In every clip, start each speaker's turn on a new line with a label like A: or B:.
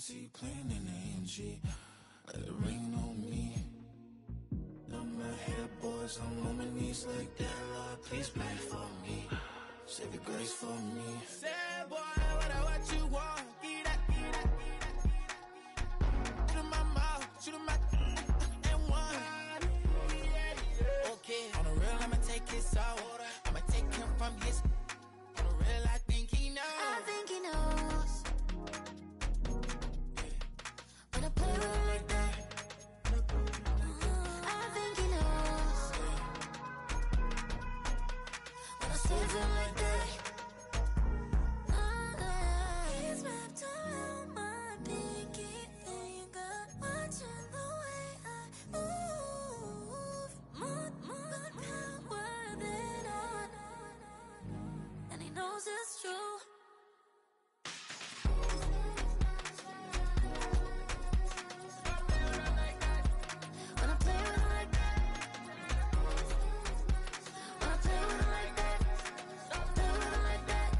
A: see playing in AMG. Let it rain on me. I'm my head, boys. I'm on my knees like that. Lord, please pray for me. Save your grace for me. Say, boy, what you want? Get that. Shoot in my mouth, shoot in my and one. Okay, on the real, I'ma take his out. I'ma take him from his. On the real, I think he knows.
B: I think he knows. When I play with him like that. I think he knows. When I save him like that. He's wrapped around my pinky finger, watching the way I move. More power than on. And he knows it's true. When I play with him like that. When I play with him like that. Play with him like that.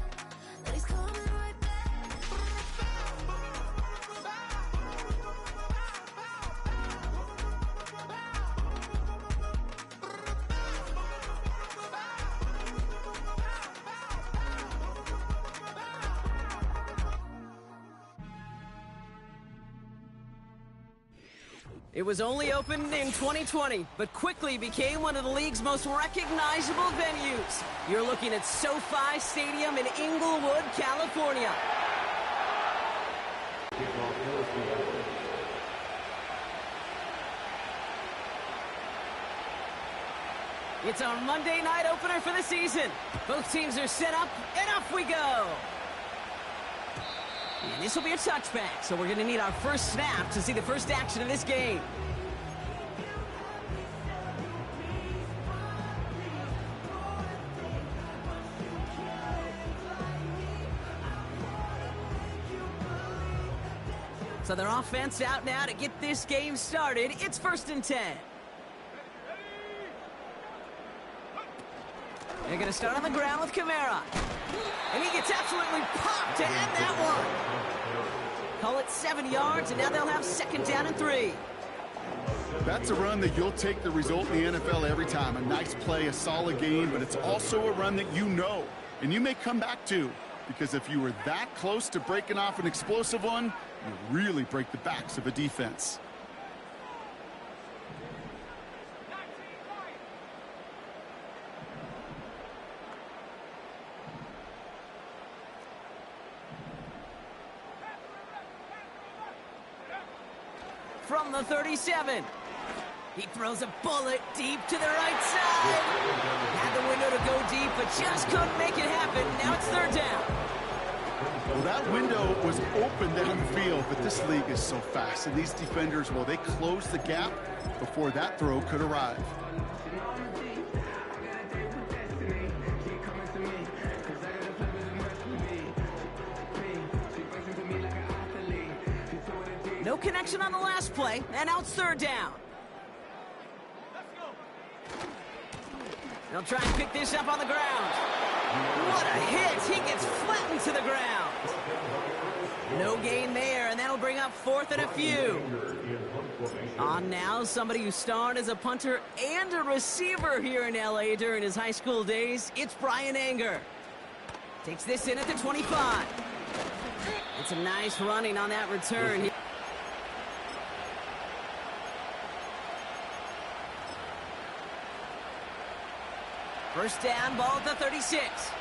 B: That he's coming right back.
C: It was only opened in 2020, but quickly became one of the league's most recognizable venues. You're looking at SoFi Stadium in Inglewood, California. It's our Monday night opener for the season. Both teams are set up, and off we go. And this will be a touchback, so we're going to need our first snap to see the first action of this game. So their offense out now to get this game started. It's 1st and 10. They're going to start on the ground with Kamara. And he gets absolutely popped to end that one. Call it 7 yards, and now they'll have 2nd down and 3.
D: That's a run that you'll take the result in the NFL every time. A nice play, a solid game, but it's also a run that you know, and you may come back to. Because if you were that close to breaking off an explosive one, you really break the backs of a defense.
C: From the 37. He throws a bullet deep to the right side. Had the window to go deep, but just couldn't make it happen. Now it's 3rd down.
D: Well, that window was open down the field, but this league is so fast. And these defenders, well, they closed the gap before that throw could arrive.
C: No connection on the last play, and now it's 3rd down. They'll try and pick this up on the ground. What a hit! He gets flattened to the ground. No gain there, and that'll bring up 4th and a few. On now, somebody who starred as a punter and a receiver here in LA during his high school days, it's Bryan Anger. Takes this in at the 25. It's a nice running on that return. First down, ball at the 36.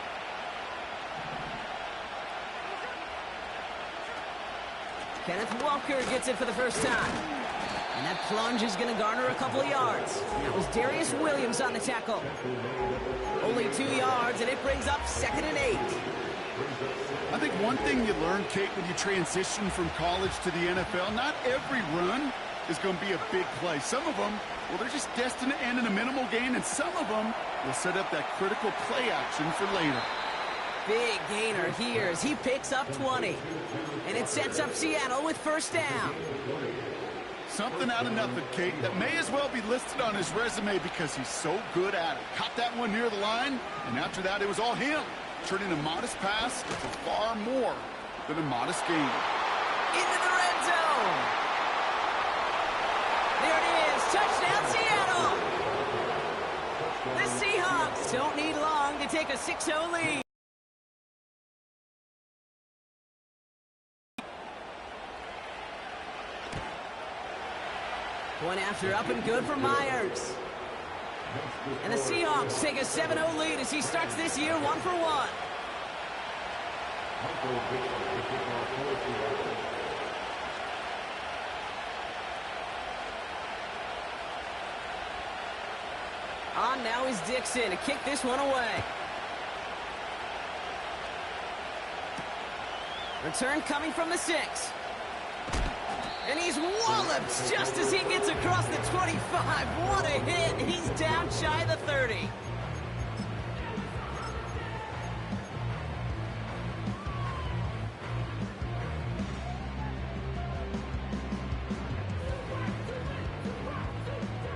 C: Kenneth Walker gets it for the first time. And that plunge is going to garner a couple of yards. That was Darius Williams on the tackle. Only 2 yards, and it brings up 2nd and 8.
D: I think one thing you learn, Kate, when you transition from college to the NFL, not every run is going to be a big play. Some of them, well, they're just destined to end in a minimal gain, and some of them will set up that critical play action for later.
C: Big gainer here as he picks up 20. And it sets up Seattle with 1st down.
D: Something out of nothing, Kate, that may as well be listed on his resume because he's so good at it. Caught that one near the line, and after that, it was all him. Turning a modest pass into far more than a modest gain.
C: Into the red don't need long to take a 6-0 lead. Point after up and good for Myers. And the Seahawks take a 7-0 lead as he starts this year 1-for-1. On now is Dixon to kick this one away. Return coming from the 6. And he's walloped just as he gets across the 25. What a hit. He's down shy of the 30.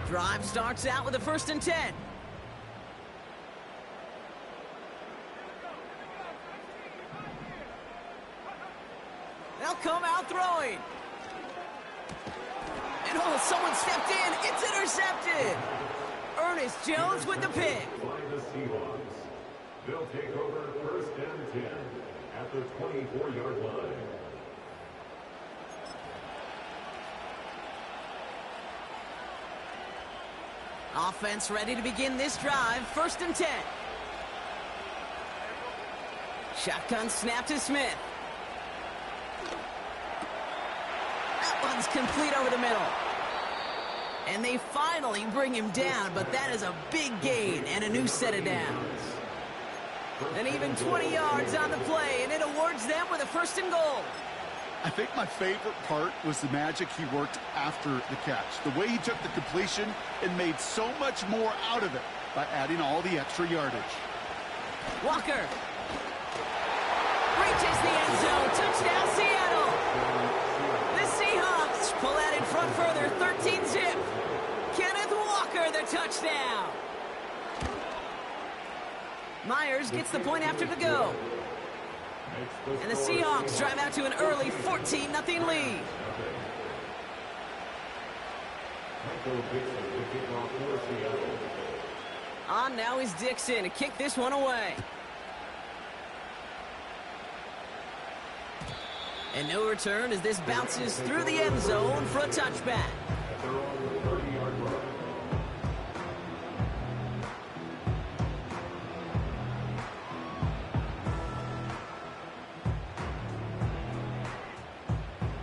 C: Drive starts out with a 1st and 10. They'll come out throwing. And oh, someone stepped in. It's intercepted. Ernest Jones with the pick.
E: By the Seahawks. They'll take over 1st and 10 at the 24-yard line.
C: Offense ready to begin this drive. 1st and 10. Shotgun snap to Smith. That one's complete over the middle. And they finally bring him down, but that is a big gain and a new set of downs. And even 20 yards on the play, and it awards them with a 1st and goal.
D: I think my favorite part was the magic he worked after the catch. The way he took the completion and made so much more out of it by adding all the extra yardage.
C: Walker reaches the end zone. Touchdown, Seattle. The Seahawks pull out in front further. 13-zip. Kenneth Walker, the touchdown. Myers gets the point after the go. And the Seahawks drive out to an early 14-0 lead. On now is Dixon to kick this one away. And no return as this bounces through the end zone for a touchback.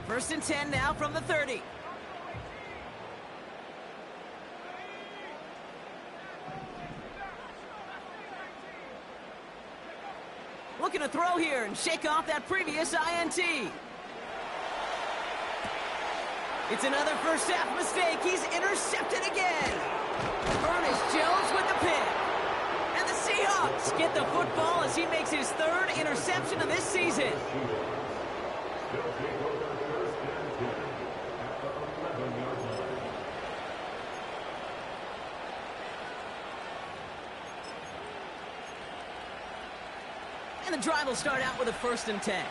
C: First and 10 now from the 30. Looking to throw here and shake off that previous INT. It's another first half mistake. He's intercepted again. Ernest Jones with the pick. And the Seahawks get the football as he makes his 3rd interception of this season. And the drive will start out with a 1st and 10.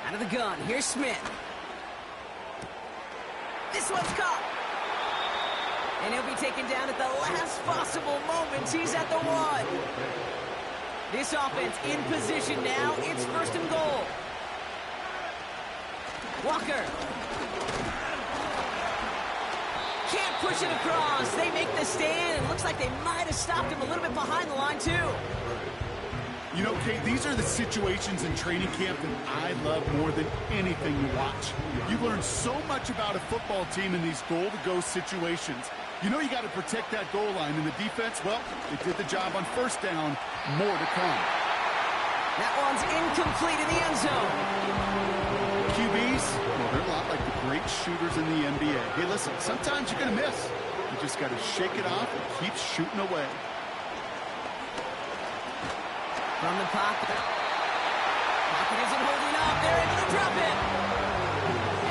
C: Out of the gun, here's Smith. This one's caught. And he'll be taken down at the last possible moment. He's at the 1. This offense in position now. It's 1st and goal. Walker. Can't push it across. They make the stand. It looks like they might have stopped him a little bit behind the line, too.
D: You know, Kate, these are the situations in training camp that I love more than anything to watch. You learn so much about a football team in these goal-to-go situations. You know you got to protect that goal line, and the defense, well, they did the job on 1st down. More to come.
C: That one's incomplete in the end zone.
D: QBs, well, they're a lot like the great shooters in the NBA. Hey, listen, sometimes you're going to miss. You just got to shake it off and keep shooting away.
C: From the pocket. Pocket isn't holding up. They're able to drop it.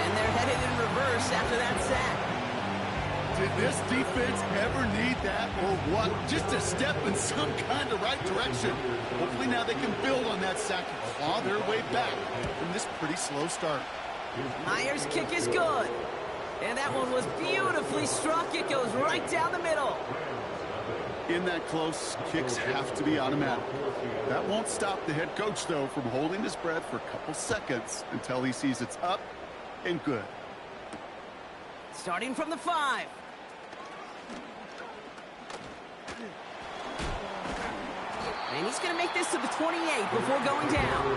C: And they're headed in reverse after that sack.
D: Did this defense ever need that or what? Just a step in some kind of right direction. Hopefully now they can build on that sack and claw their way back from this pretty slow start.
C: Myers' kick is good. And that one was beautifully struck. It goes right down the middle.
D: In that close, kicks have to be automatic. That won't stop the head coach, though, from holding his breath for a couple seconds until he sees it's up and good.
C: Starting from the 5. And he's going to make this to the 28 before going down.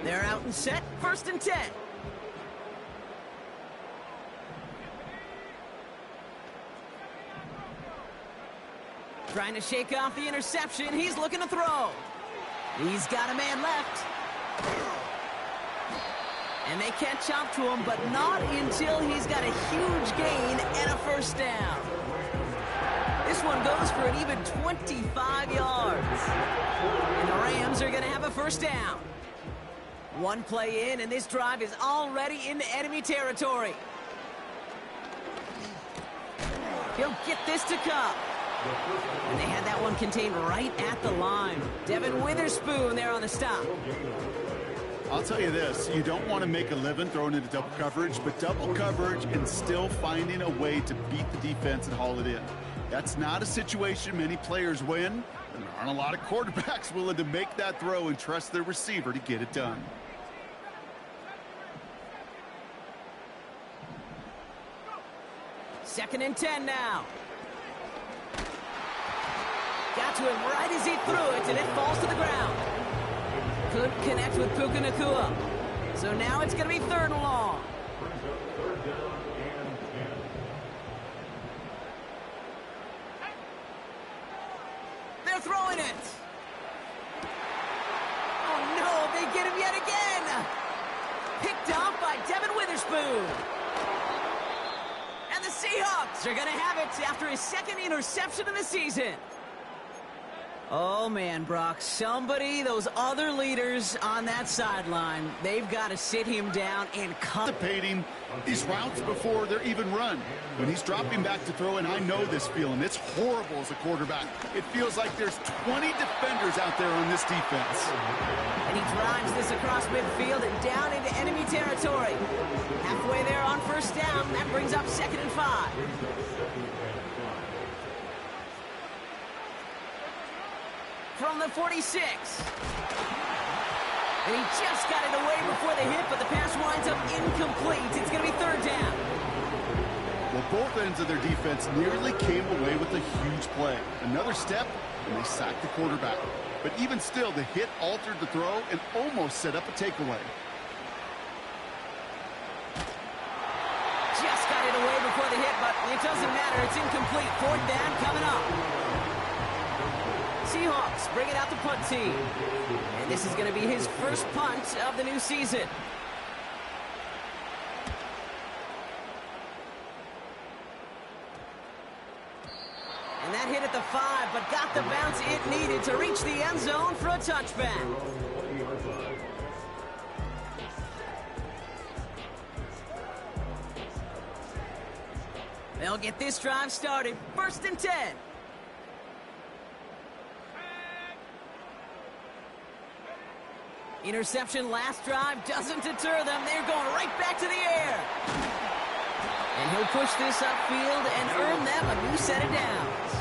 C: They're out and set, 1st and 10. Trying to shake off the interception. He's looking to throw. He's got a man left. And they catch up to him, but not until he's got a huge gain and a 1st down. This one goes for an even 25 yards. And the Rams are going to have a 1st down. One play in, and this drive is already into enemy territory. He'll get this to Cup. And they had that one contained right at the line. Devin Witherspoon there on the stop.
D: I'll tell you this, you don't want to make a living throwing into double coverage, but double coverage and still finding a way to beat the defense and haul it in. That's not a situation many players win, and there aren't a lot of quarterbacks willing to make that throw and trust their receiver to get it done.
C: Second and 10 now. Got to him right as he threw it, and it falls to the ground. Couldn't connect with Puka Nacua. So now it's going to be 3rd and long. They're throwing it. Oh, no, they get him yet again. Picked off by Devin Witherspoon. And the Seahawks are going to have it after his 2nd interception of the season. Oh, man, Brock, those other leaders on that sideline, they've got to sit him down and cut.
D: Anticipating these routes before they're even run. When he's dropping back to throw, and I know this feeling, it's horrible as a quarterback. It feels like there's 20 defenders out there on this defense.
C: And he drives this across midfield and down into enemy territory. Halfway there on 1st down, that brings up 2nd and 5. From the 46. And he just got it away before the hit, but the pass winds up incomplete. It's going to be 3rd down.
D: Well, both ends of their defense nearly came away with a huge play. Another step, and they sacked the quarterback. But even still, the hit altered the throw and almost set up a takeaway.
C: Just got it away before the hit, but it doesn't matter. It's incomplete. 4th down coming up. Seahawks bring it out the punt team. And this is going to be his 1st punt of the new season. And that hit at the 5, but got the bounce it needed to reach the end zone for a touchback. They'll get this drive started. 1st and 10. Interception last drive doesn't deter them. They're going right back to the air. And he'll push this upfield and earn them a new set of downs.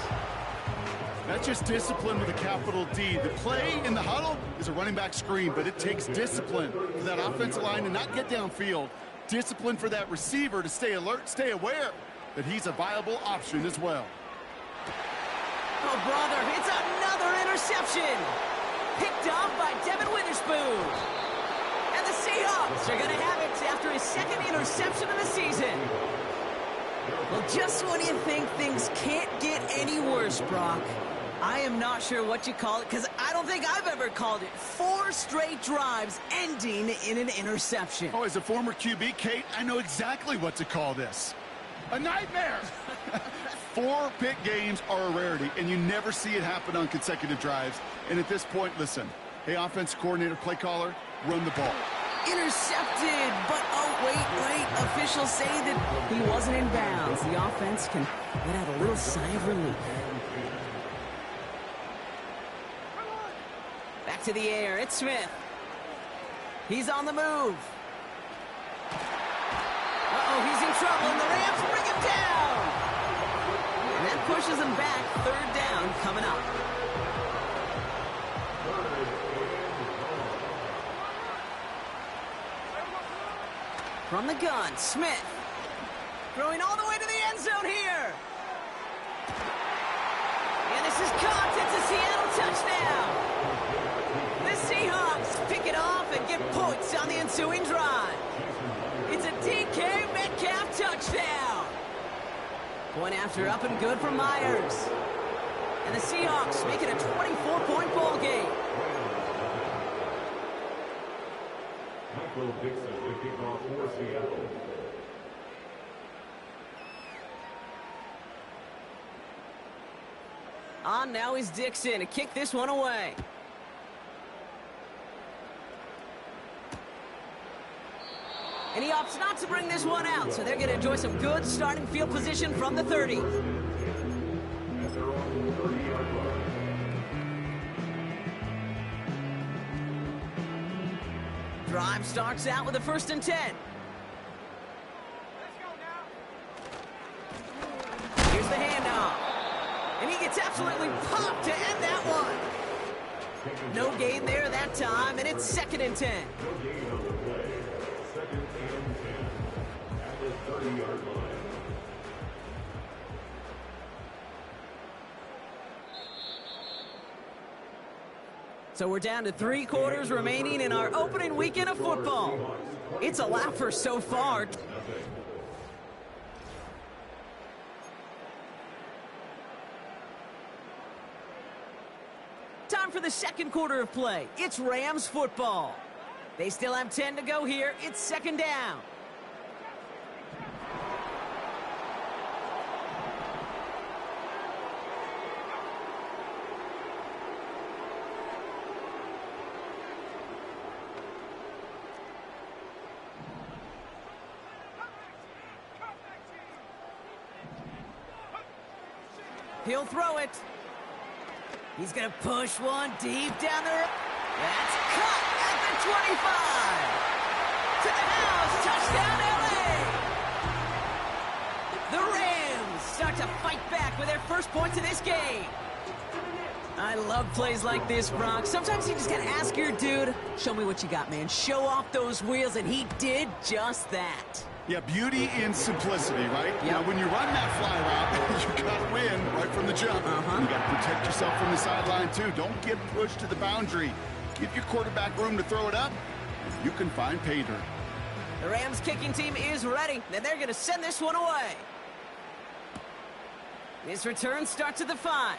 D: That's just discipline with a capital D. The play in the huddle is a running back screen, but it takes discipline for that offensive line to not get downfield. Discipline for that receiver to stay alert, stay aware that he's a viable option as well.
C: Oh, brother, it's another interception. Picked off by Devin Witherspoon. And the Seahawks are going to have it after his 2nd interception of the season. Well, just when you think things can't get any worse, Brock, I am not sure what you call it, because I don't think I've ever called it 4 straight drives ending in an interception.
D: Oh, as a former QB, Kate, I know exactly what to call this. A nightmare! 4 pick games are a rarity, and you never see it happen on consecutive drives. And at this point, listen, hey, offense coordinator, play caller, run the ball.
C: Intercepted, but oh, wait. Officials say that he wasn't in bounds. The offense can let out a little sigh of relief. Back to the air, it's Smith. He's on the move. Uh-oh, he's in trouble, and the Rams bring him down. And that pushes him back. Third down coming up. From the gun, Smith. Throwing all the way to the end zone here. And this is caught. It's a Seattle touchdown. The Seahawks pick it off and get points on the ensuing drive. It's a DK Metcalf touchdown. Point after up and good for Myers. And the Seahawks make it a 24-point ball game.
E: Michael Dixon to kick off for Seattle.
C: On now is Dixon to kick this one away. And he opts not to bring this one out, so they're going to enjoy some good starting field position from the 30.
E: At their own 30-yard line.
C: Drive starts out with a 1st and 10. Here's the handoff. And he gets absolutely popped to end that one. No gain there that time, and it's 2nd and 10.
E: No gain on the play. 2nd and 10 at the 30-yard line.
C: So we're down to 3 quarters remaining in our opening weekend of football. It's a laugher so far. Time for the 2nd quarter of play. It's Rams football. They still have 10 to go here. It's 2nd down. He'll throw it. He's going to push one deep down there. That's cut at the 25. To the house. Touchdown, L.A. The Rams start to fight back with their first points of this game. I love plays like this, Brock. Sometimes you just got to ask your dude, show me what you got, man. Show off those wheels, and he did just that.
D: Yeah, beauty in simplicity, right?
C: Yep.
D: Now, when you run that fly route, you got to win right from the jump. You got to protect yourself from the sideline, too. Don't get pushed to the boundary. Give your quarterback room to throw it up, and you can find pay dirt.
C: The Rams kicking team is ready, and they're going to send this one away. This return starts at the 5.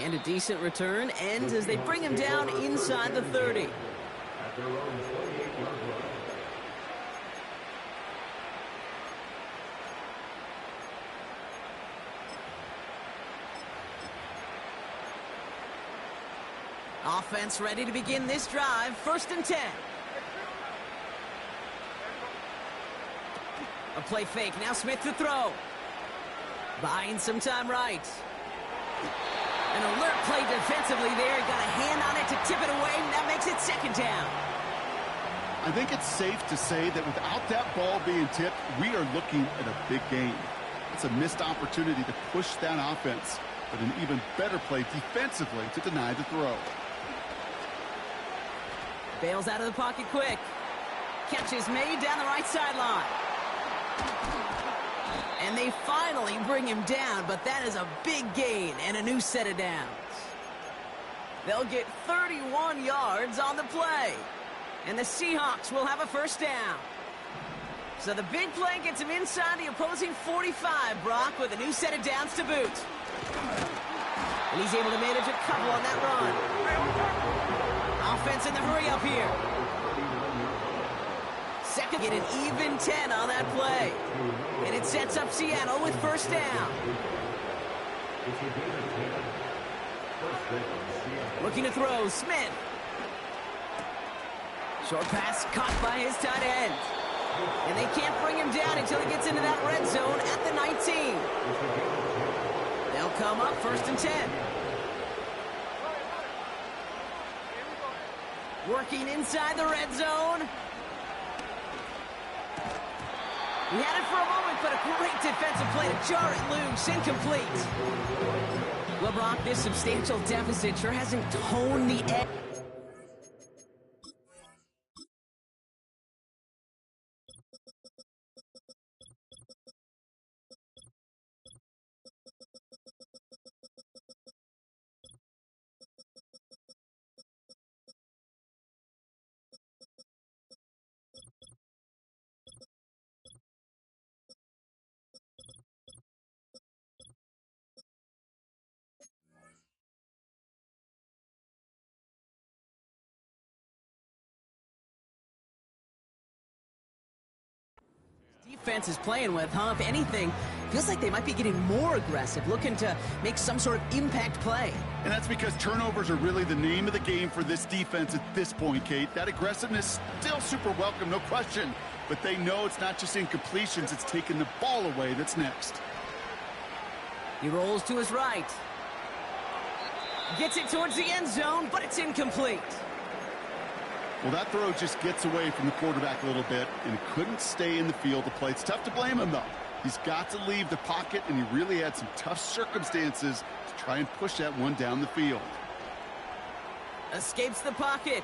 C: And a decent return ends as they bring him down inside the 30.
E: At their own 28-yard line.
C: Offense ready to begin this drive. 1st and 10. A play fake. Now Smith to throw. Buying some time right. An alert play defensively there. Got a hand on it to tip it away. And that makes it 2nd down.
D: I think it's safe to say that without that ball being tipped, we are looking at a big game. It's a missed opportunity to push that offense, but an even better play defensively to deny the throw.
C: Bails out of the pocket quick. Catch is made down the right sideline. And they finally bring him down, but that is a big gain and a new set of downs. They'll get 31 yards on the play. And the Seahawks will have a 1st down. So the big play gets him inside the opposing 45, Brock, with a new set of downs to boot. And he's able to manage a couple on that run. Offense in the hurry up here. Second, get an even 10 on that play. And it sets up Seattle with 1st down. Looking to throw, Smith. Short pass caught by his tight end. And they can't bring him down until he gets into that red zone at the 19. They'll come up 1st and 10. Working inside the red zone. He had it for a moment, but a great defensive play to jar it loose. Incomplete. Well, Brock, this substantial deficit sure hasn't toned the edge. Defense is playing with, huh? If anything, feels like they might be getting more aggressive, looking to make some sort of impact play.
D: And that's because turnovers are really the name of the game for this defense at this point, Kate. That aggressiveness still super welcome, no question. But they know it's not just incompletions, it's taking the ball away that's next.
C: He rolls to his right. Gets it towards the end zone, but it's incomplete.
D: Well, that throw just gets away from the quarterback a little bit, and it couldn't stay in the field to play. It's tough to blame him, though. He's got to leave the pocket, and he really had some tough circumstances to try and push that one down the field.
C: Escapes the pocket.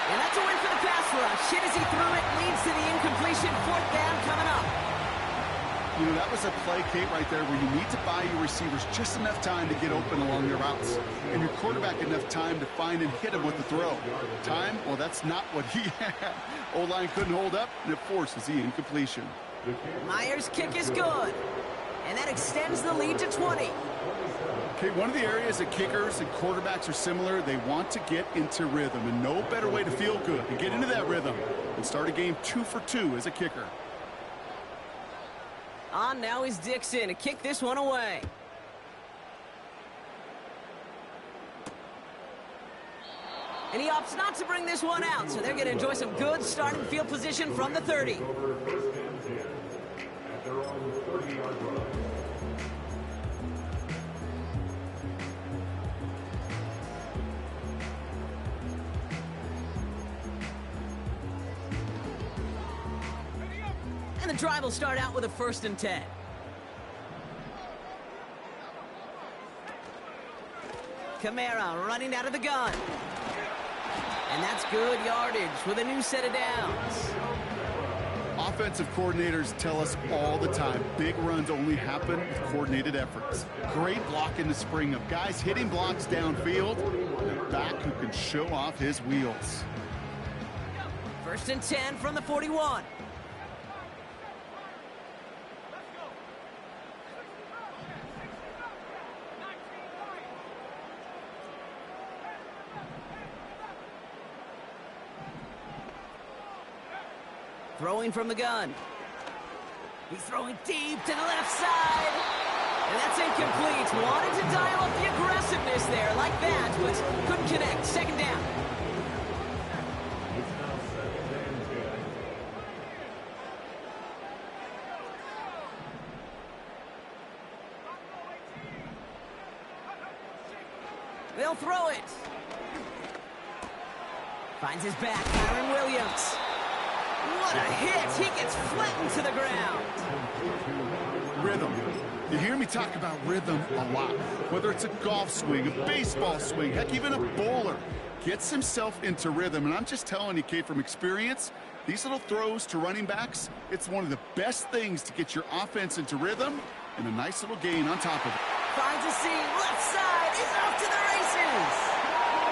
C: And that's a win for the pass rush. Hit as he threw it, leads to the incompletion. Fourth down coming up.
D: You know, that was a play, Kate, right there where you need to buy your receivers just enough time to get open along their routes. And your quarterback enough time to find and hit him with the throw. Time? Well, that's not what he had. O-line couldn't hold up, and it forces the incompletion.
C: Myers' kick is good. And that extends the lead to 20.
D: Okay, one of the areas that kickers and quarterbacks are similar, they want to get into rhythm. And no better way to feel good than get into that rhythm and start a game 2 for 2 as a kicker.
C: On now is Dixon to kick this one away. And he opts not to bring this one out, so they're going to enjoy some good starting field position from the 30.
E: Over first and 10 at their own 30-yard line.
C: And the drive will start out with a 1st and 10. Kamara running out of the gun. And that's good yardage with a new set of downs.
D: Offensive coordinators tell us all the time, big runs only happen with coordinated efforts. Great block in the spring of guys hitting blocks downfield, and a back who can show off his wheels.
C: 1st and 10 from the 41. Throwing from the gun. He's throwing deep to the left side. And that's incomplete. Wanted to dial up the aggressiveness there like that, but couldn't connect. 2nd down.
E: It's now 2nd and 10.
C: They'll throw it. Finds his back, Kyron Williams. What a hit! He gets flattened to the ground.
D: Rhythm. You hear me talk about rhythm a lot. Whether it's a golf swing, a baseball swing, heck, even a bowler gets himself into rhythm. And I'm just telling you, Kate, from experience, these little throws to running backs, it's one of the best things to get your offense into rhythm and a nice little gain on top of it.
C: Finds a seam, left side, he's off to the races.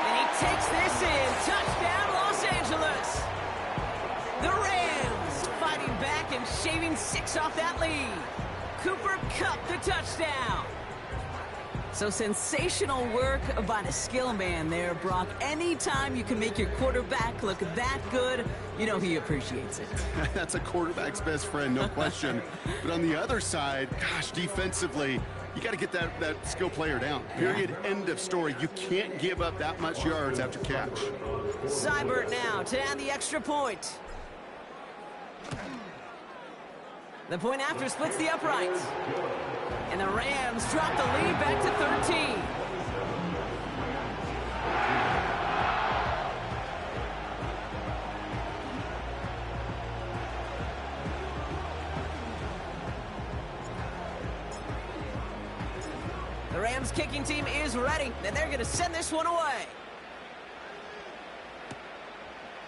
C: And he takes this in. Touchdown, Los Angeles. The Rams fighting back and shaving 6 off that lead. Cooper Kupp the touchdown. So sensational work by the skill man there, Brock. Anytime you can make your quarterback look that good, you know he appreciates it.
D: That's a quarterback's best friend, no question. But on the other side, gosh, defensively, you got to get that skill player down. Period. End of story. You can't give up that much yards after catch.
C: Seibert now to add the extra point. The point after splits the uprights. And the Rams drop the lead back to 13. Rams kicking team is ready, and they're going to send this one away.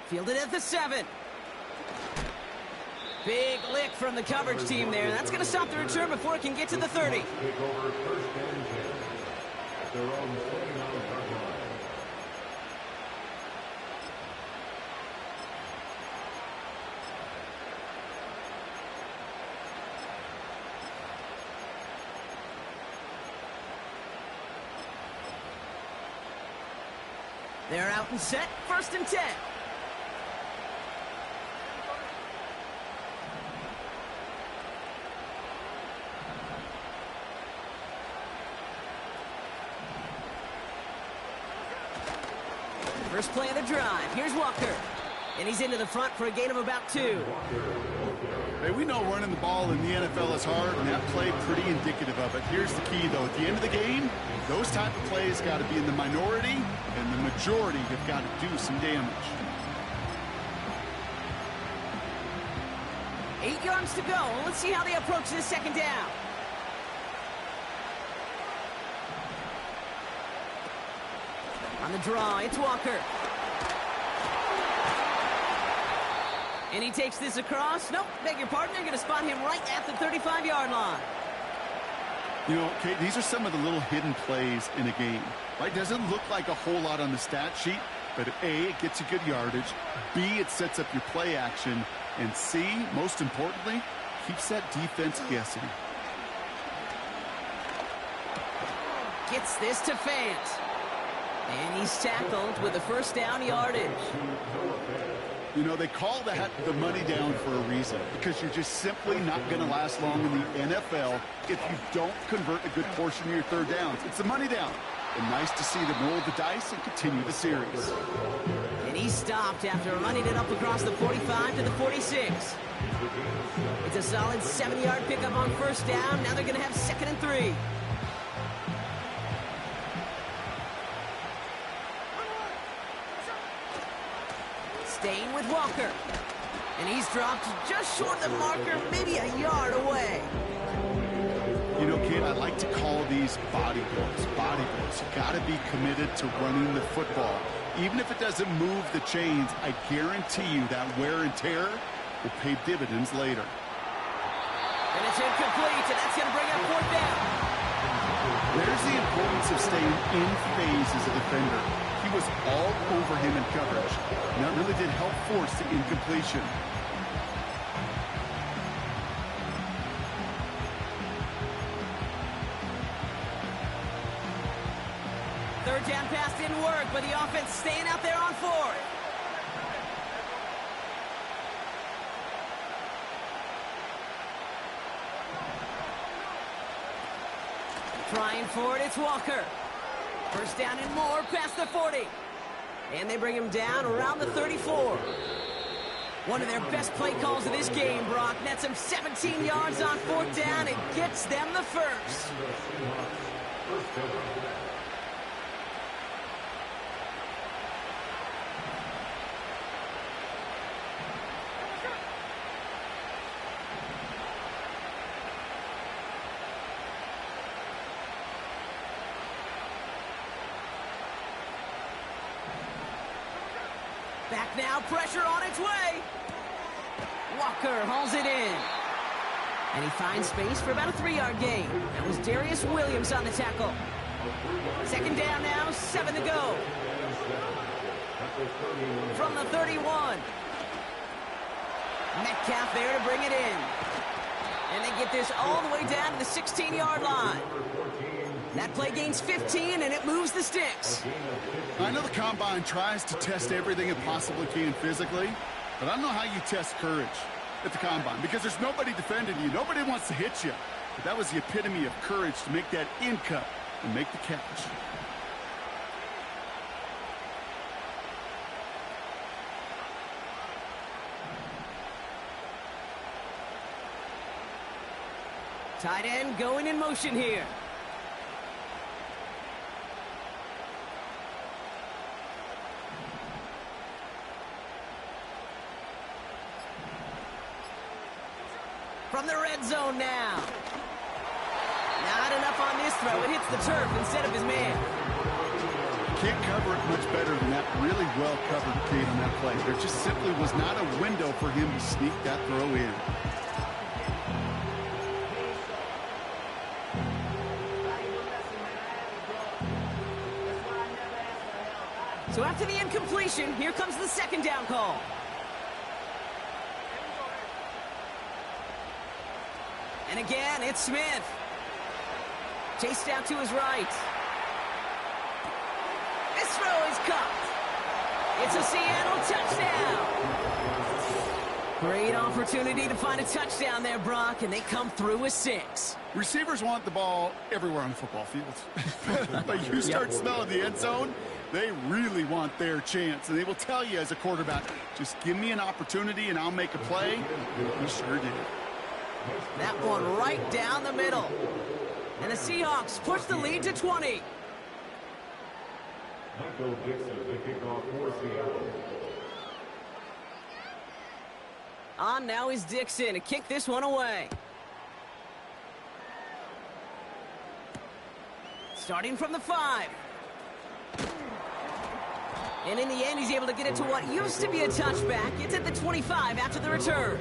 C: Fielded at the 7. Big lick from the coverage team there. That's going to stop the return before it can get to the 30.
E: Take over first and 10 at their own 29-yard line.
C: They're out and set. First and 10. First play of the drive. Here's Walker. And he's into the front for a gain of about 2.
D: Hey, we know running the ball in the NFL is hard, and that play pretty indicative of it. Here's the key, though. At the end of the game, those type of plays got to be in the minority, and the majority have got to do some damage.
C: 8 yards to go. Let's see how they approach this second down. On the draw, it's Walker. And he takes this across. Nope, beg your pardon. They're going to spot him right at the 35-yard line.
D: You know, Kate, these are some of the little hidden plays in a game. Right? Doesn't look like a whole lot on the stat sheet, but A, it gets you good yardage. B, it sets up your play action. And C, most importantly, keeps that defense guessing.
C: Gets this to Fant. And he's tackled with the first down yardage.
D: You know, they call that the money down for a reason, because you're just simply not going to last long in the NFL if you don't convert a good portion of your third downs. It's the money down. And nice to see them roll the dice and continue the series.
C: And he stopped after running it up across the 45 to the 46. It's a solid 7-yard pickup on first down. Now they're going to have 2nd and 3. Staying with Walker. And he's dropped just short of the marker, maybe a yard away.
D: You know, kid, I like to call these body blows. Body blows. You got to be committed to running the football. Even if it doesn't move the chains, I guarantee you that wear and tear will pay dividends later.
C: And it's incomplete, and that's going to bring up 4th down.
D: There's the importance of staying in phase as a defender. He was all over him in coverage. And that really did help force the incompletion.
C: Third down pass didn't work, but the offense staying out there on 4th. Trying for it, it's Walker. First down and more, past the 40. And they bring him down around the 34. One of their best play calls of this game, Brock. Nets him 17 yards on 4th down and gets them the first. Back now, pressure on its way. Walker hauls it in. And he finds space for about a 3-yard gain. That was Darius Williams on the tackle. Second down now, 7 to go. From the 31. Metcalf there to bring it in. And they get this all the way down to the 16-yard line. That play gains 15, and it moves the sticks.
D: I know the Combine tries to test everything it possibly can physically, but I don't know how you test courage at the Combine, because there's nobody defending you. Nobody wants to hit you. But that was the epitome of courage to make that in cut and make the catch.
C: Tight end going in motion here. From the red zone now. Not enough on this throw. It hits the turf instead of his man.
D: Can't cover it much better than that. Really well covered, Kate, on that play. There just simply was not a window for him to sneak that throw in.
C: So after the incompletion, here comes the second down call. And again, it's Smith. Chased out to his right. This throw is caught. It's a Seattle touchdown. Great opportunity to find a touchdown there, Brock, and they come through with 6.
D: Receivers want the ball everywhere on the football field. But you start smelling the end zone, they really want their chance. And they will tell you as a quarterback, just give me an opportunity and I'll make a play. He sure did.
C: That one right down the middle. And the Seahawks push the lead to 20.
E: Michael Dixon, the kickoff for Seattle.
C: On now is Dixon to kick this one away. Starting from the 5. And in the end, he's able to get it to what used to be a touchback. It's at the 25 after the return.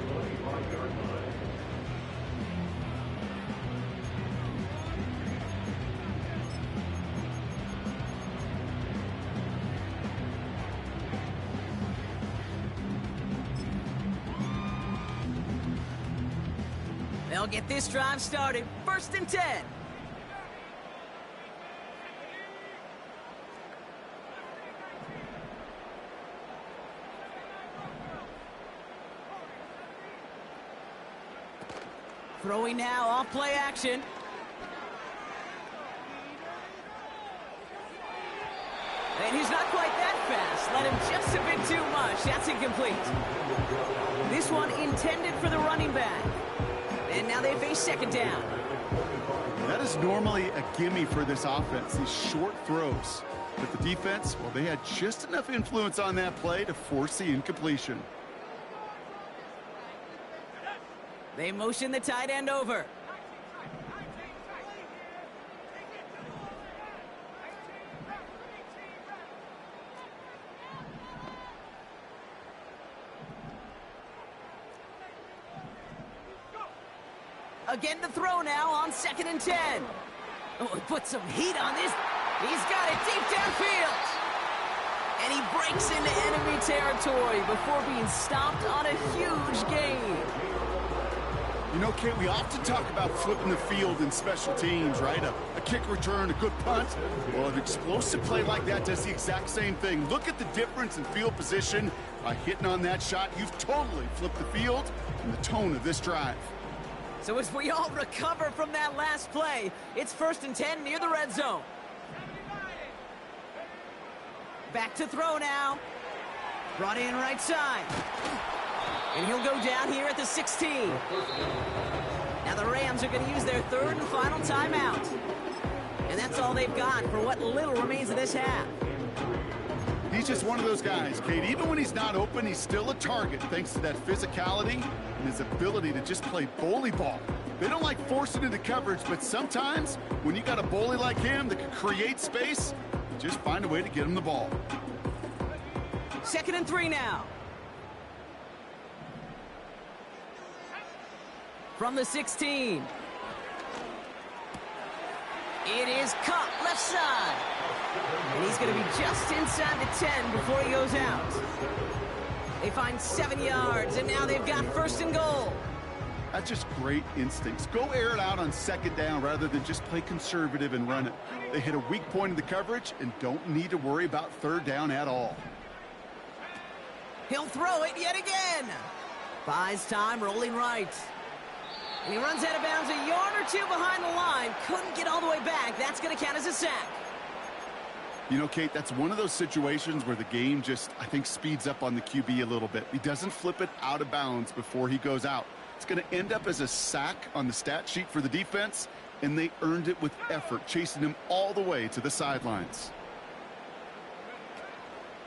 C: They'll get this drive started. 1st and 10. Throwing now off play action. And he's not quite that fast. Let him just a bit too much. That's incomplete. This one intended for the running back. And now they face 2nd down.
D: That is normally a gimme for this offense, these short throws. But the defense, well, they had just enough influence on that play to force the incompletion.
C: They motion the tight end over. Again the throw now on 2nd and 10. Oh, he put some heat on this. He's got it deep downfield. And he breaks into enemy territory before being stopped on a huge gain.
D: You know, Kate, we often talk about flipping the field in special teams, right? A kick return, a good punt. Well, an explosive play like that does the exact same thing. Look at the difference in field position. By hitting on that shot, you've totally flipped the field and the tone of this drive.
C: So as we all recover from that last play, it's 1st and 10 near the red zone. Back to throw now. Brought in right side. And he'll go down here at the 16. Now the Rams are going to use their 3rd and final timeout. And that's all they've got for what little remains of this half.
D: He's just one of those guys, Kate. Even when he's not open, he's still a target thanks to that physicality and his ability to just play bully ball. They don't like forcing into coverage, but sometimes when you got a bully like him that can create space, just find a way to get him the ball.
C: 2nd and 3 now. From the 16. It is caught left side. And he's going to be just inside the 10 before he goes out. They find 7 yards, and now they've got 1st and goal.
D: That's just great instincts. Go air it out on 2nd down rather than just play conservative and run it. They hit a weak point in the coverage and don't need to worry about 3rd down at all.
C: He'll throw it yet again. Buys time, rolling right. And he runs out of bounds a yard or 2 behind the line. Couldn't get all the way back. That's going to count as a sack.
D: You know, Kate, that's one of those situations where the game just, I think, speeds up on the QB a little bit. He doesn't flip it out of bounds before he goes out. It's going to end up as a sack on the stat sheet for the defense, and they earned it with effort, chasing him all the way to the sidelines.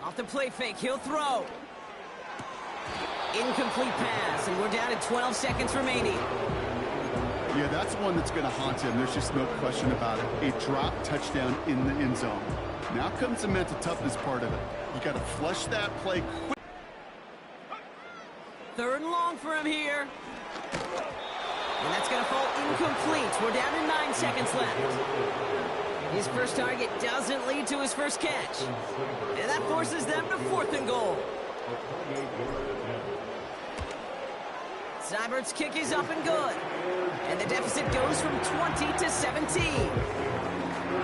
C: Off the play fake, he'll throw. Incomplete pass, and we're down to 12 seconds remaining.
D: Yeah, that's one that's going to haunt him. There's just no question about it. A drop touchdown in the end zone. Now comes the mental toughness part of it. You got to flush that play quick.
C: 3rd and long for him here. And that's going to fall incomplete. We're down to 9 seconds left. His first target doesn't lead to his first catch. And that forces them to 4th and goal. Seibert's kick is up and good. And the deficit goes from 20 to 17.
D: In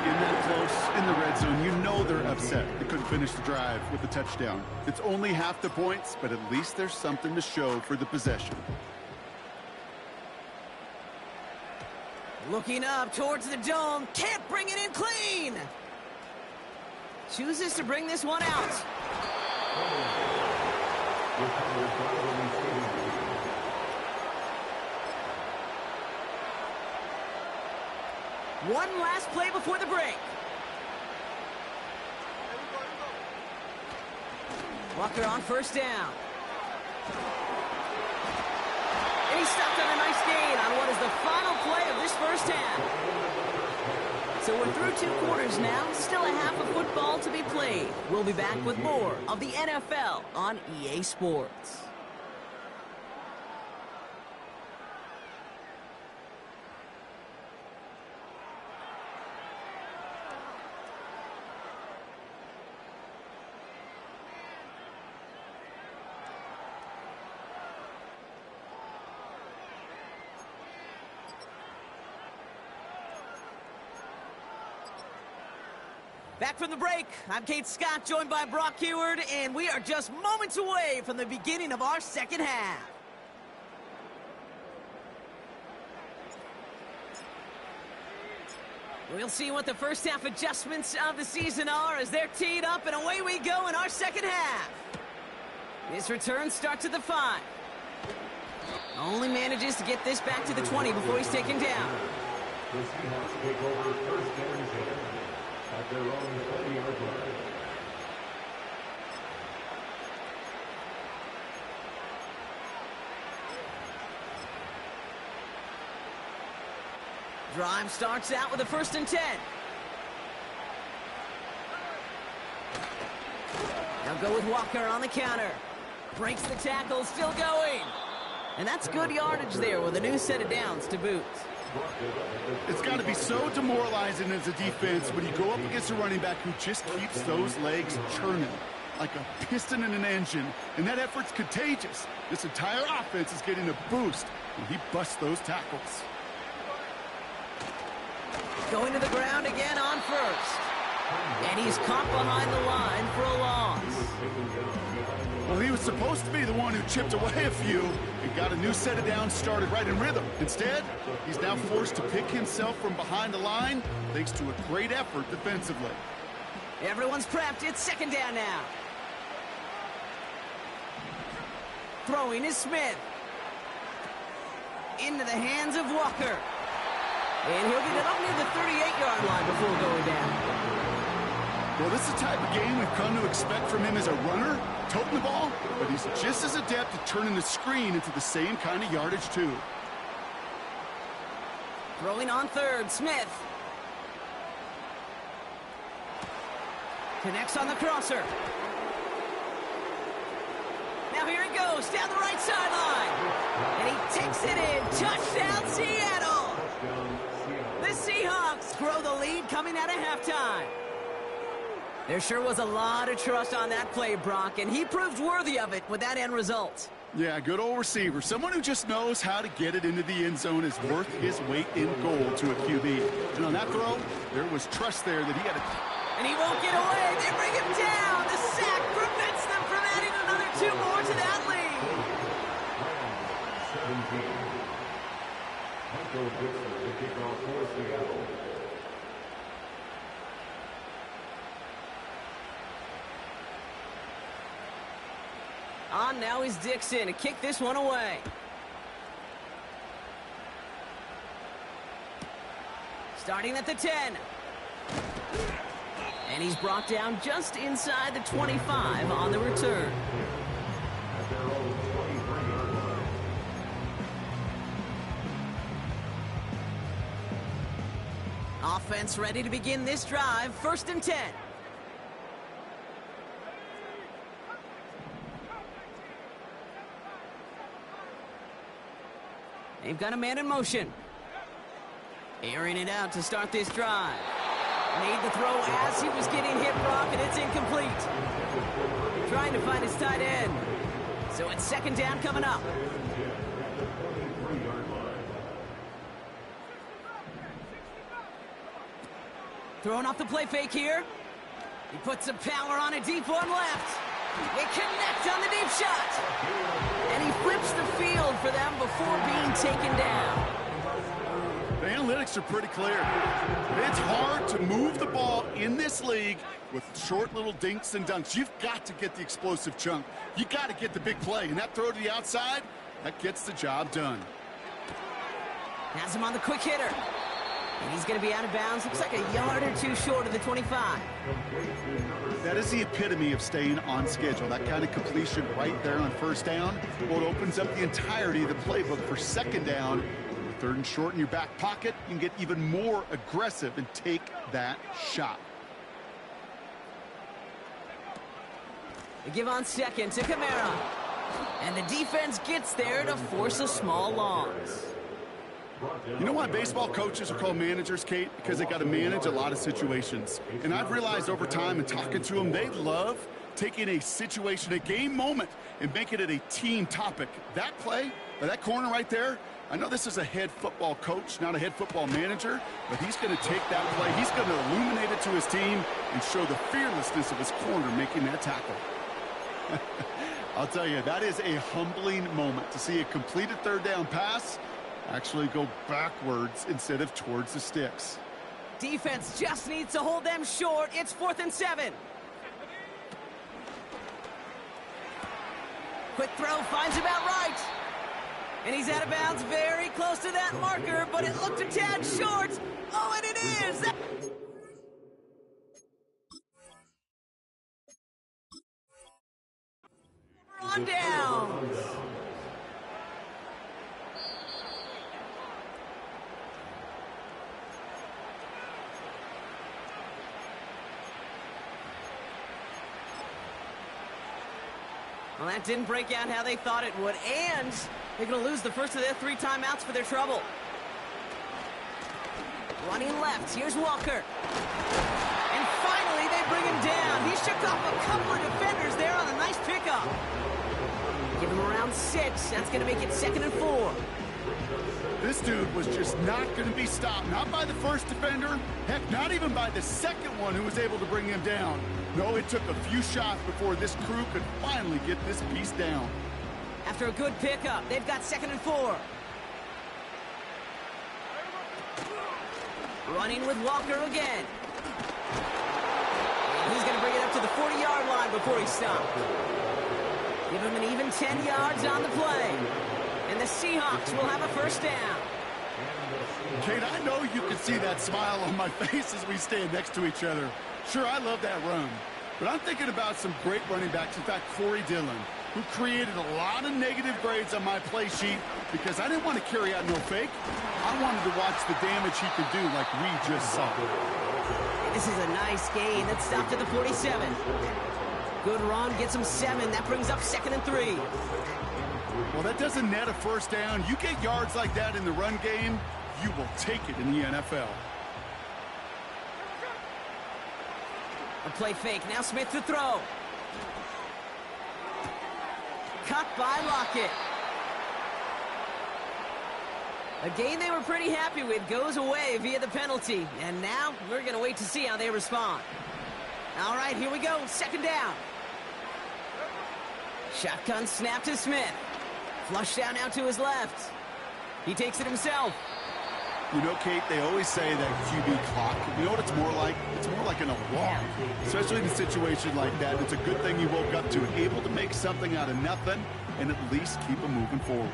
D: that close, in the red zone, you know they're upset. They couldn't finish the drive with the touchdown. It's only half the points, but at least there's something to show for the possession.
C: Looking up towards the dome. Can't bring it in clean. Chooses to bring this one out. One last play before the break. Walker on 1st down. And he stopped on a nice gain on what is the final play of this first half. So we're through 2 quarters now. Still a half of football to be played. We'll be back with more of the NFL on EA Sports. Back from the break, I'm Kate Scott, joined by Brock Huard, and we are just moments away from the beginning of our second half. We'll see what the first half adjustments of the season are as they're teed up, and away we go in our second half. This return starts at the 5. Only manages to get this back to the 20 before he's taken down.
E: The Seahawks take over 1st and 10 at their own 20-yard line.
C: Drive starts out with a 1st and 10. Now go with Walker on the counter. Breaks the tackle, still going. And that's good yardage there with a new set of downs to boot.
D: It's got to be so demoralizing as a defense when you go up against a running back who just keeps those legs churning like a piston in an engine, and that effort's contagious. This entire offense is getting a boost when he busts those tackles.
C: Going to the ground again on 1st. And he's caught behind the line for a loss.
D: Well, he was supposed to be the one who chipped away a few and got a new set of downs started right in rhythm. Instead, he's now forced to pick himself from behind the line thanks to a great effort defensively.
C: Everyone's prepped. It's 2nd down now. Throwing is Smith. Into the hands of Walker. And he'll get it up near the 38-yard line before going down.
D: Well, this is the type of game we've come to expect from him as a runner, toting the ball, but he's just as adept at turning the screen into the same kind of yardage, too.
C: Throwing on 3rd, Smith. Connects on the crosser. Now here it goes, down the right sideline. And he takes it in. Touchdown, Seattle. The Seahawks grow the lead coming out of halftime. There sure was a lot of trust on that play, Brock, and he proved worthy of it with that end result.
D: Yeah, good old receiver. Someone who just knows how to get it into the end zone is worth his weight in gold to a QB. And on that throw, there was trust there that he had to...
C: And he won't get away. They bring him down. The sack prevents them from adding another 2 more to that lead.
E: 17. Michael Dixon to kick off for Seattle.
C: On now is Dixon to kick this one away. Starting at the 10. And he's brought down just inside the 25 on the return.
E: At their own 23-yard line.
C: Defense ready to begin this drive. 1st and 10. They've got a man in motion. Airing it out to start this drive. Made the throw as he was getting hit, Brock, and it's incomplete. Trying to find his tight end. So it's 2nd down coming up. Throwing off the play fake here. He puts some power on it, deep one left. They connect on the deep shot. And he flips the field for them before being taken down.
D: The analytics are pretty clear. It's hard to move the ball in this league with short little dinks and dunks. You've got to get the explosive chunk. You got to get the big play. And that throw to the outside, that gets the job done.
C: Has him on the quick hitter. And he's going to be out of bounds. Looks like a yard or two short of the 25.
D: That is the epitome of staying on schedule. That kind of completion right there on 1st down. Well, it opens up the entirety of the playbook for 2nd down. 3rd and short in your back pocket, you can get even more aggressive and take that shot.
C: They give on 2nd to Kamara. And the defense gets there to force a small loss.
D: You know why baseball coaches are called managers, Kate? Because they got to manage a lot of situations. And I've realized over time and talking to them, they love taking a situation, a game moment, and making it a team topic. That play, or that corner right there, I know this is a head football coach, not a head football manager, but he's going to take that play. He's going to illuminate it to his team and show the fearlessness of his corner making that tackle. I'll tell you, that is a humbling moment to see a completed 3rd down pass actually go backwards instead of towards the sticks.
C: Defense just needs to hold them short. It's 4th and 7. Quick throw finds about right. And he's out of bounds very close to that marker, but it looked a tad short. Oh, and it is! On downs. Well, that didn't break out how they thought it would, and they're going to lose the first of their 3 timeouts for their trouble. Running left, here's Walker. And finally, they bring him down. He shook off a couple of defenders there on a nice pickup. Give him around 6. That's going to make it 2nd and 4.
D: This dude was just not going to be stopped. Not by the first defender. Heck, not even by the 2nd one who was able to bring him down. No, it took a few shots before this crew could finally get this piece down.
C: After a good pickup, they've got 2nd and 4. Running with Walker again. And he's going to bring it up to the 40-yard line before he stopped. Give him an even 10 yards on the play. And the Seahawks will have a 1st down.
D: Kate, I know you can see that smile on my face as we stand next to each other. Sure, I love that run. But I'm thinking about some great running backs. In fact, Corey Dillon, who created a lot of negative grades on my play sheet because I didn't want to carry out no fake. I wanted to watch the damage he could do like we just saw.
C: This is a nice gain that stopped at the 47. Good run, gets him 7. That brings up 2nd and 3.
D: Well, that doesn't net a 1st down. You get yards like that in the run game, you will take it in the NFL.
C: A play fake. Now Smith to throw. Cut by Lockett. A game they were pretty happy with goes away via the penalty. And now we're going to wait to see how they respond. All right, here we go. 2nd down. Shotgun snap to Smith. Flush down now to his left. He takes it himself.
D: You know, Kate, they always say that QB clock, you know what it's more like? It's more like an alarm, especially in a situation like that. It's a good thing you woke up to, able to make something out of nothing and at least keep them moving forward.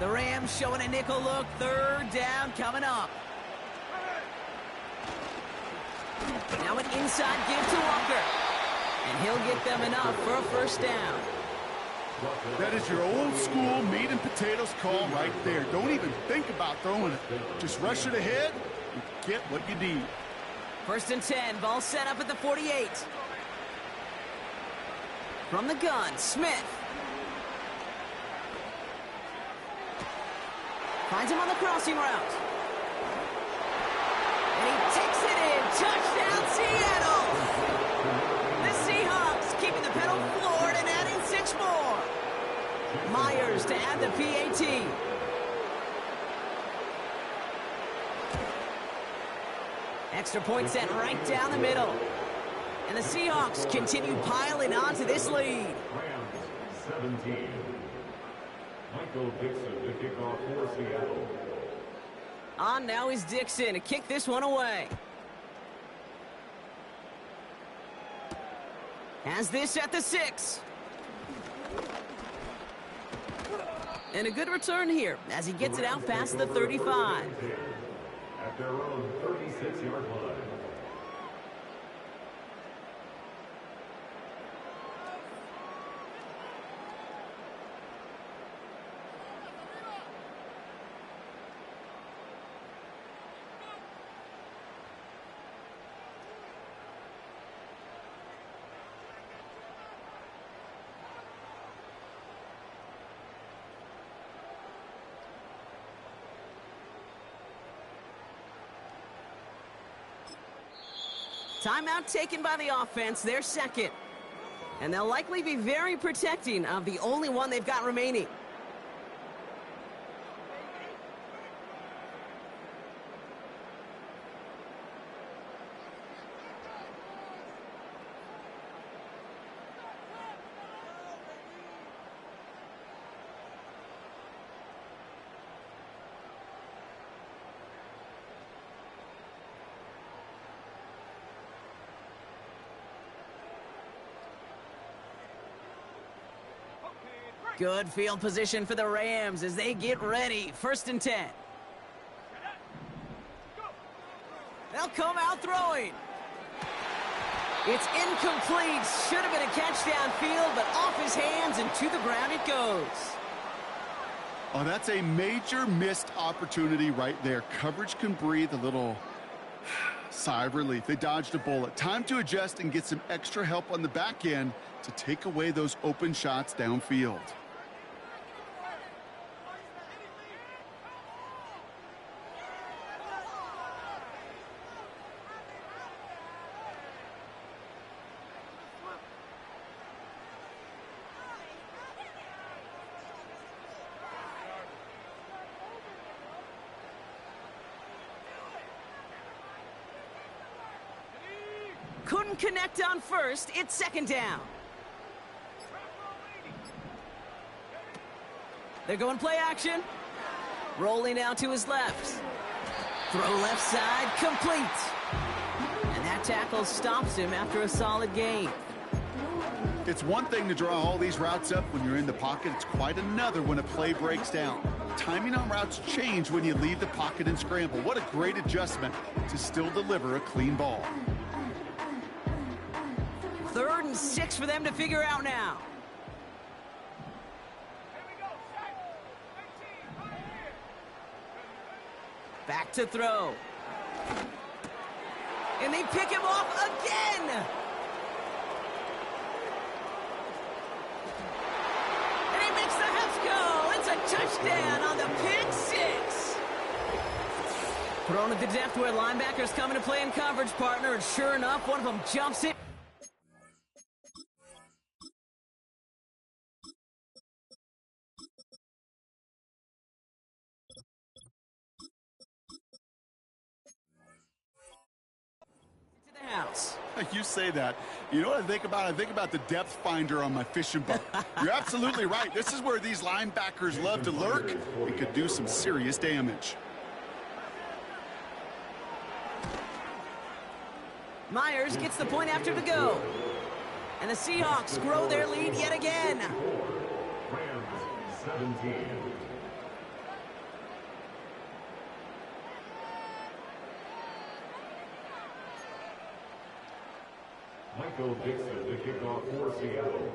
C: The Rams showing a nickel look. 3rd down coming up. Now an inside give to Walker. And he'll get them enough for a 1st down.
D: That is your old school meat and potatoes call right there. Don't even think about throwing it. Just rush it ahead and get what you need.
C: 1st and 10, ball set up at the 48. From the gun, Smith. Finds him on the crossing route. And he takes it in. Touchdown, Seattle! The Seahawks keeping the pedal floored and adding 6 more. Myers to add the PAT. Extra point set right down the middle. And the Seahawks continue piling on to this lead.
E: Rams 17. Michael Dixon to kick off for Seattle.
C: On now is Dixon to kick this one away. Has this at the 6. And a good return here as he gets it out past the 35.
E: At their own 36-yard line.
C: Timeout taken by the offense, their second. And they'll likely be very protecting of the only one they've got remaining. Good field position for the Rams as they get ready. 1st and 10. They'll come out throwing. It's incomplete. Should have been a catch downfield, but off his hands and to the ground it goes.
D: Oh, that's a major missed opportunity right there. Coverage can breathe a little sigh of relief. They dodged a bullet. Time to adjust and get some extra help on the back end to take away those open shots downfield.
C: Couldn't connect on first. It's 2nd down. They're going play action. Rolling out to his left. Throw left side, complete. And that tackle stops him after a solid gain.
D: It's one thing to draw all these routes up when you're in the pocket. It's quite another when a play breaks down. Timing on routes change when you leave the pocket and scramble. What a great adjustment to still deliver a clean ball.
C: 3rd and 6 for them to figure out now. Back to throw. And they pick him off again. And he makes the Hefco. It's a touchdown on the pick 6. Thrown at the depth where linebackers come into play in coverage, partner. And sure enough, one of them jumps it. House.
D: You say that. You know what I think about? I think about the depth finder on my fishing boat. You're absolutely right. This is where these linebackers love to lurk and could do some serious damage.
C: Myers gets the point after to go. And the Seahawks grow their lead yet again.
E: Rams 17. Michael Dixon to kick off for Seattle.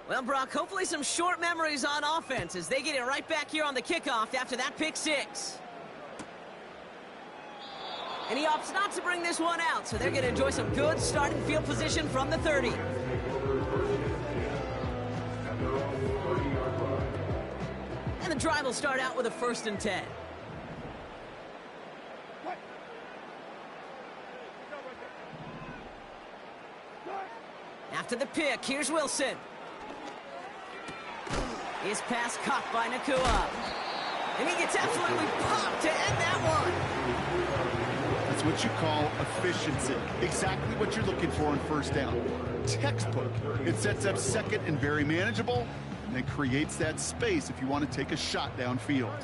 C: Well, Brock, hopefully some short memories on offense as they get it right back here on the kickoff after that pick six. And he opts not to bring this one out, so they're going to enjoy some good starting field position from the 30. And the drive will start out with a 1st and 10. After the pick, here's Wilson. His pass caught by Nacua. And he gets absolutely popped to end that one.
D: That's what you call efficiency. Exactly what you're looking for on 1st down. Textbook. It sets up 2nd and very manageable, and then creates that space if you want to take a shot downfield.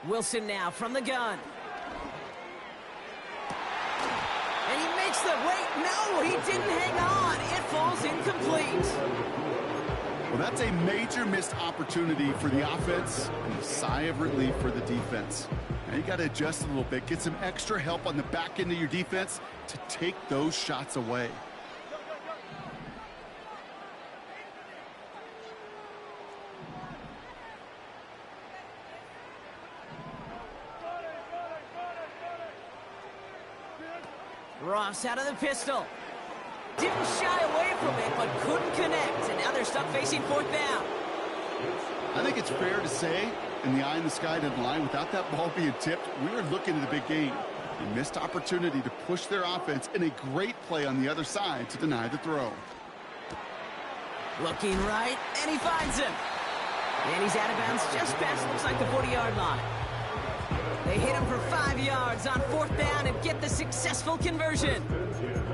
C: Wilson now from the gun. And he makes the wait. No, he didn't hang on. It falls incomplete.
D: Well, that's a major missed opportunity for the offense and a sigh of relief for the defense. Now you got to adjust a little bit, get some extra help on the back end of your defense to take those shots away.
C: Ross out of the pistol. Didn't shy away from it, but couldn't connect. And now they're stuck facing 4th down.
D: I think it's fair to say, in the eye in the sky deadline, without that ball being tipped, we were looking at a big game. A missed opportunity to push their offense, and a great play on the other side to deny the throw.
C: Looking right, and he finds him. And he's out of bounds just past, looks like the 40-yard line. They hit him for 5 yards on 4th down and get the successful conversion.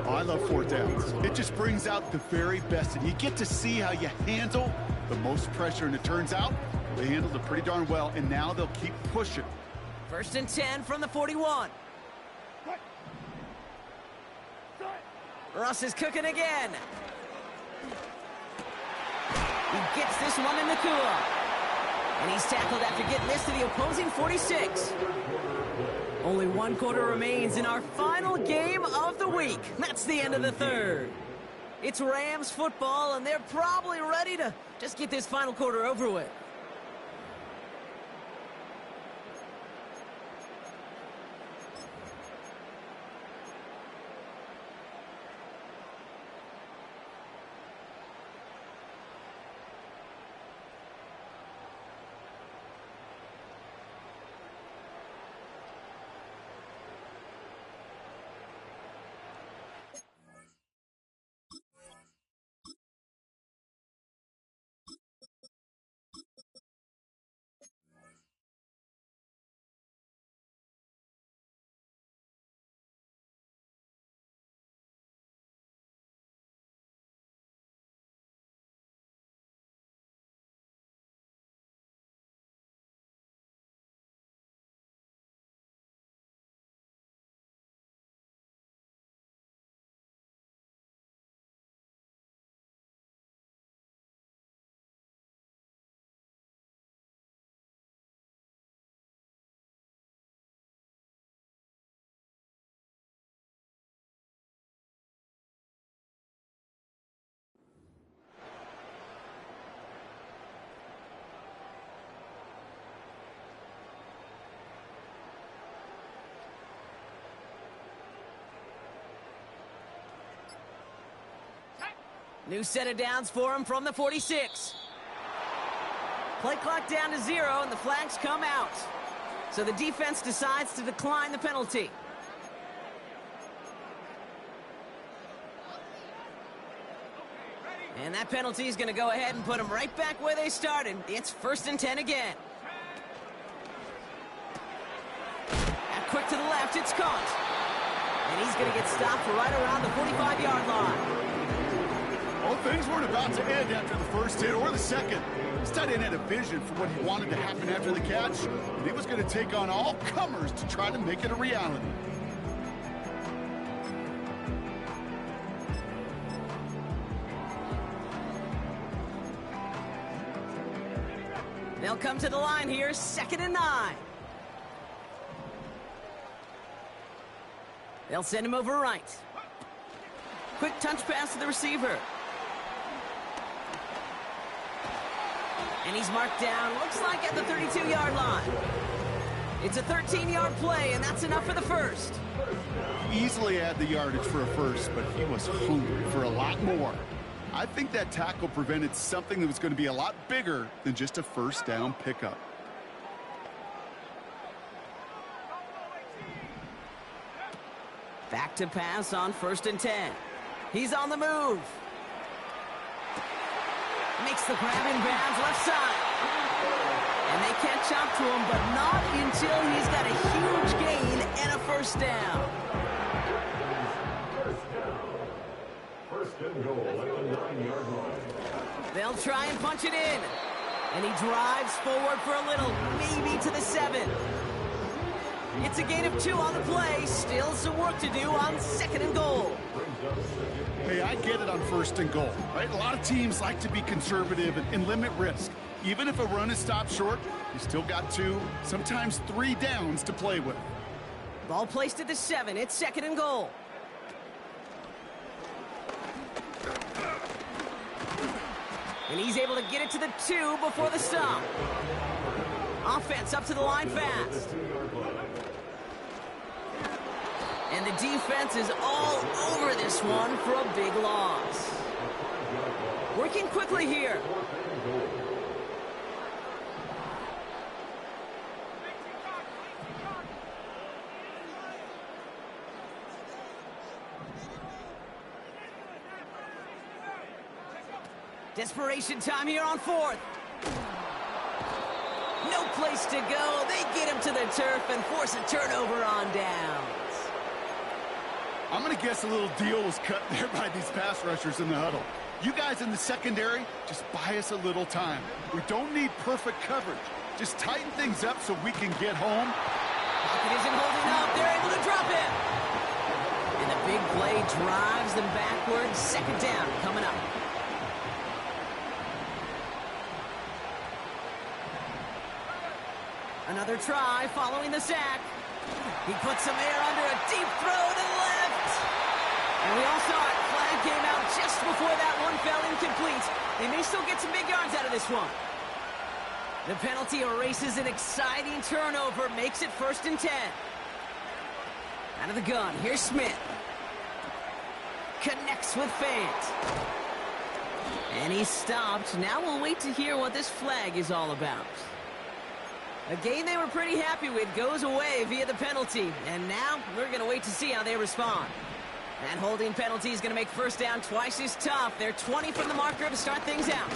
D: Oh, I love 4th downs. It just brings out the very best, and you get to see how you handle the most pressure, and it turns out they handled it pretty darn well, and now they'll keep pushing.
C: 1st and 10 from the 41. Ross is cooking again. He gets this one in Nacua. And he's tackled after getting this to the opposing 46. Only 1 quarter remains in our final game of the week. That's the end of the 3rd. It's Rams football, and they're probably ready to just get this final quarter over with. New set of downs for him from the 46. Play clock down to 0, and the flags come out. So the defense decides to decline the penalty. And that penalty is going to go ahead and put them right back where they started. It's 1st and 10 again. And quick to the left, it's caught. And he's going to get stopped right around the 45-yard line.
D: Well, things weren't about to end after the first hit or the second. This tight end had a vision for what he wanted to happen after the catch, and he was going to take on all comers to try to make it a reality.
C: They'll come to the line here, 2nd and 9. They'll send him over right. Quick touch pass to the receiver. And he's marked down, looks like at the 32-yard line. It's a 13-yard play, and that's enough for the first.
D: He easily had the yardage for a first, but he was hungry for a lot more. I think that tackle prevented something that was going to be a lot bigger than just a first down pickup.
C: Back to pass on 1st and 10. He's on the move. Makes the grab in bounds left side. And they catch up to him, but not until he's got a huge gain and a first down.
E: First and goal at the 9-yard line.
C: They'll try and punch it in. And he drives forward for a little, maybe to the 7. It's a gain of 2 on the play. Still some work to do on 2nd and goal.
D: Hey, I get it on 1st and goal, right? A lot of teams like to be conservative and limit risk. Even if a run is stopped short, you still got 2, sometimes 3 downs to play with.
C: Ball placed at the 7. It's 2nd and goal. And he's able to get it to the 2 before the stop. Offense up to the line fast. And the defense is all over this one for a big loss. Working quickly here. Desperation time here on 4th. No place to go. They get him to the turf and force a turnover on downs.
D: I'm going to guess a little deal was cut there by these pass rushers in the huddle. You guys in the secondary, just buy us a little time. We don't need perfect coverage. Just tighten things up so we can get home.
C: Pocket isn't holding up. They're able to drop it. And the big play drives them backwards. 2nd down coming up. Another try following the sack. He puts some air under a deep throw to the left. And we all saw it. Flag came out just before that one fell incomplete. They may still get some big yards out of this one. The penalty erases an exciting turnover, makes it 1st and 10. Out of the gun, here's Smith. Connects with Fant. And he's stopped. Now we'll wait to hear what this flag is all about. A game they were pretty happy with goes away via the penalty. And now we're going to wait to see how they respond. That holding penalty is going to make first down twice as tough. They're 20 from the marker to start things out.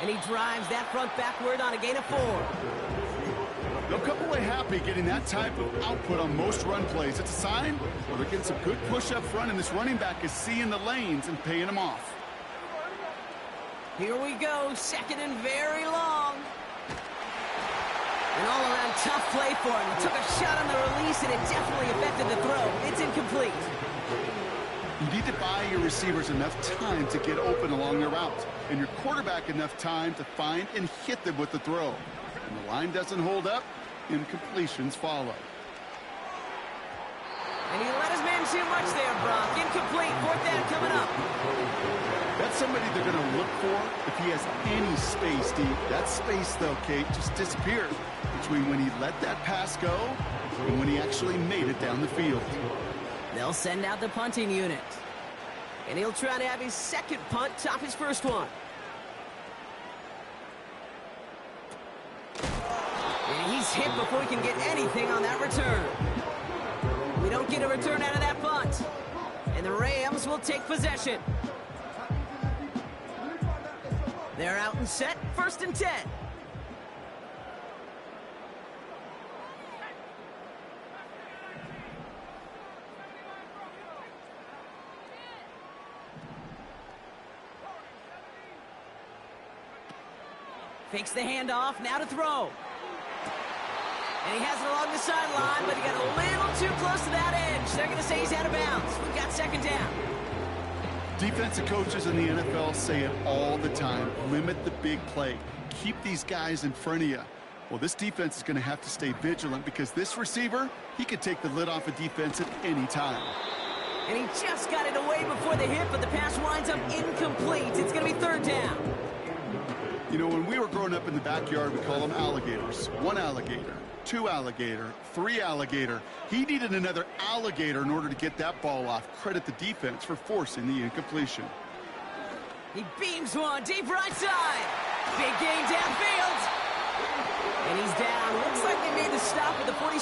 C: And he drives that front backward on a gain of 4.
D: They'll come away happy getting that type of output on most run plays. It's a sign where they're getting some good push up front, and this running back is seeing the lanes and paying them off.
C: Here we go, 2nd and very long. An all-around tough play for him. He took a shot on the release, and it definitely affected the throw. It's incomplete.
D: You need to buy your receivers enough time to get open along their routes, and your quarterback enough time to find and hit them with the throw. When the line doesn't hold up, incompletions follow.
C: And he let his man too much there, Brock. Incomplete. 4th down coming up.
D: That's somebody they're going to look for if he has any space deep. That space, though, Kate, just disappeared between when he let that pass go and when he actually made it down the field.
C: They'll send out the punting unit. And he'll try to have his 2nd punt top his 1st one. And he's hit before he can get anything on that return. We don't get a return out of that punt. And the Rams will take possession. They're out and set, 1st and 10. Fakes the handoff, now to throw. And he has it along the sideline, but he got a little too close to that edge. They're going to say he's out of bounds. We've got 2nd down.
D: Defensive coaches in the NFL say it all the time. Limit the big play. Keep these guys in front of you. Well, this defense is going to have to stay vigilant because this receiver, he could take the lid off a defense at any time.
C: And he just got it away before the hit, but the pass winds up incomplete. It's going to be third down.
D: You know, when we were growing up in the backyard, we call them alligators. One alligator, two alligator, three alligator. He needed another alligator in order to get that ball off. Credit the defense for forcing the incompletion.
C: He beams one deep right side. Big gain downfield. And he's down. Looks like they made the stop at the 46.